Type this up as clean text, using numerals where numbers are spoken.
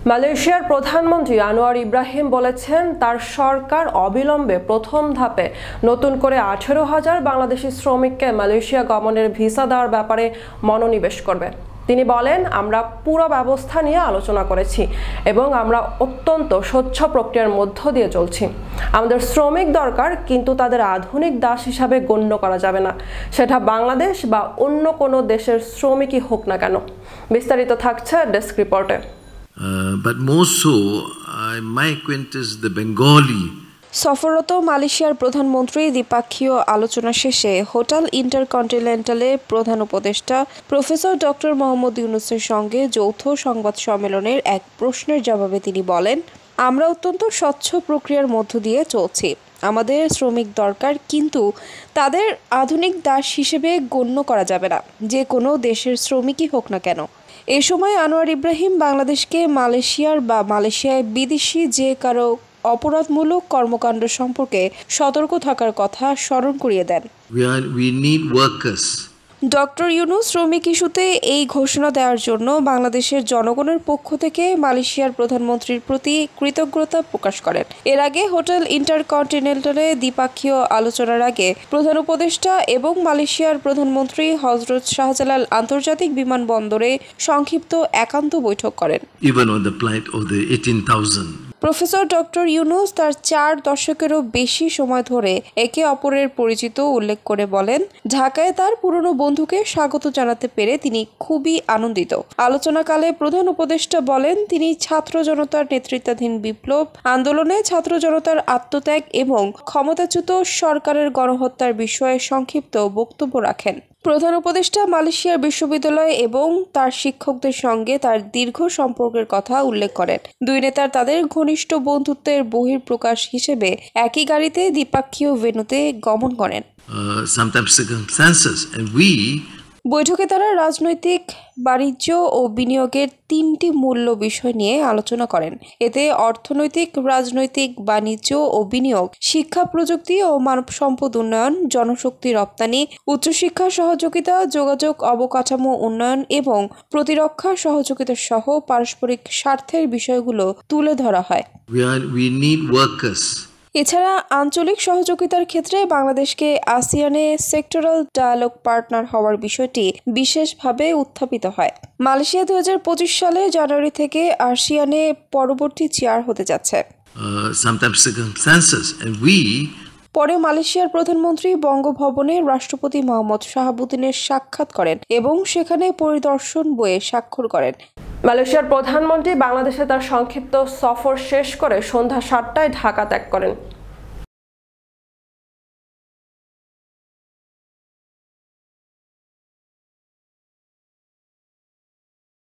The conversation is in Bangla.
মালয়েশিয়ার প্রধানমন্ত্রী আনোয়ার ইব্রাহিম বলেছেন তার সরকার অবিলম্বে প্রথম ধাপে নতুন করে 18,000 বাংলাদেশি শ্রমিককে মালয়েশিয়া গমনের ভিসা দেওয়ার ব্যাপারে মনোনিবেশ করবে। তিনি বলেন, আমরা পুরো ব্যবস্থা নিয়ে আলোচনা করেছি এবং আমরা অত্যন্ত স্বচ্ছ প্রক্রিয়ার মধ্য দিয়ে চলছি। আমাদের শ্রমিক দরকার, কিন্তু তাদের আধুনিক দাস হিসাবে গণ্য করা যাবে না, সেটা বাংলাদেশ বা অন্য কোনো দেশের শ্রমিকই হোক না কেন। বিস্তারিত থাকছে ডেস্ক রিপোর্টে। But more so, my acquaintance, the Bengali. সফররত মালয়েশিয়ার প্রধানমন্ত্রী দ্বিপাক্ষীয় আলোচনা শেষে হোটেল ইন্টারকন্টিনেন্টালে প্রধান উপদেষ্টা প্রফেসর ডক্টর মোহাম্মদ ইউনূসের সঙ্গে যৌথ সংবাদ সম্মেলনের এক প্রশ্নের জবাবে তিনি বলেন, আমরা অত্যন্ত স্বচ্ছ প্রক্রিয়ার মধ্য দিয়ে চলছি। আমাদের শ্রমিক দরকার, কিন্তু তাদের আধুনিক দাস হিসেবে গণ্য করা যাবে না, যে কোনো দেশের শ্রমিকই হোক না কেন। এ সময় আনোয়ার ইব্রাহিম বাংলাদেশকে মালয়েশিয়ার বা মালয়েশিয়ায় বিদেশি যে কারো অপরাধমূলক কর্মকাণ্ড সম্পর্কে সতর্ক থাকার কথা স্মরণ করিয়ে দেন। We need workers. Doctor Yunus শ্রমিক ইস্যুতে এই ঘোষণা দেওয়ার জন্য বাংলাদেশের জনগণের পক্ষ থেকে মালয়েশিয়ার প্রধানমন্ত্রীর প্রতি কৃতজ্ঞতা প্রকাশ করেন। এর আগে হোটেল ইন্টারকন্টিনেন্টালে দ্বিপাক্ষীয় আলোচনার আগে প্রধান উপদেষ্টা এবং মালয়েশিয়ার প্রধানমন্ত্রী হজরত শাহজালাল আন্তর্জাতিক বিমানবন্দরে সংক্ষিপ্ত একান্ত বৈঠক করেন। Even on the flight of the 18,000. Professor doctor Yunus তার 4 দশকেরও বেশি সময় ধরে একে অপরের পরিচিত উল্লেখ করে বলেন, ঢাকায় তার পুরনো বন্ধুকে স্বাগত জানাতে পেরে তিনি খুবই আনন্দিত। আলোচনাকালে প্রধান উপদেষ্টা বলেন, তিনি ছাত্র জনতার নেতৃত্বাধীন বিপ্লব আন্দোলনে ছাত্র জনতার আত্মত্যাগ এবং ক্ষমতাচ্যুত সরকারের গণহত্যার বিষয়ে সংক্ষিপ্ত বক্তব্য রাখেন। প্রধান উপদেষ্টা মালয়েশিয়ার বিশ্ববিদ্যালয় এবং তার শিক্ষকদের সঙ্গে তার দীর্ঘ সম্পর্কের কথা উল্লেখ করেন। দুই নেতার তাদের ঘনিষ্ঠ বন্ধুত্বের বহিঃপ্রকাশ হিসেবে একই গাড়িতে দ্বিপাক্ষীয় ভেন্যুতে গমন করেন। বৈঠকে তারা রাজনৈতিক, বাণিজ্য ও বিনিয়োগের 3টি মূল্য বিষয় নিয়ে আলোচনা করেন। এতে অর্থনৈতিক, রাজনৈতিক, বাণিজ্য ও বিনিয়োগ, শিক্ষা, প্রযুক্তি ও মানব সম্পদ উন্নয়ন, জনশক্তি রপ্তানি, উচ্চশিক্ষা সহযোগিতা, যোগাযোগ অবকাঠামো উন্নয়ন এবং প্রতিরক্ষা সহযোগিতা সহ পারস্পরিক স্বার্থের বিষয়গুলো তুলে ধরা হয়। We need workers. এছাড়া আঞ্চলিক সহযোগিতার ক্ষেত্রে বাংলাদেশকে আসিয়ানে সেক্টরাল ডায়ালগ পার্টনার হওয়ার বিষয়টি বিশেষভাবে উত্থাপিত হয়। মালয়েশিয়া 2025 সালে জানুয়ারি থেকে আসিয়ানে পরবর্তী চেয়ার হতে যাচ্ছে। পরে মালয়েশিয়ার প্রধানমন্ত্রী বঙ্গভবনে রাষ্ট্রপতি মোহাম্মদ শাহাবুদ্দিনের সাক্ষাৎ করেন এবং সেখানে পরিদর্শন বইয়ে স্বাক্ষর করেন। মালয়েশিয়ার প্রধানমন্ত্রী বাংলাদেশে তার সংক্ষিপ্ত সফর শেষ করে সন্ধ্যা 7টায় ঢাকা ত্যাগ করেন।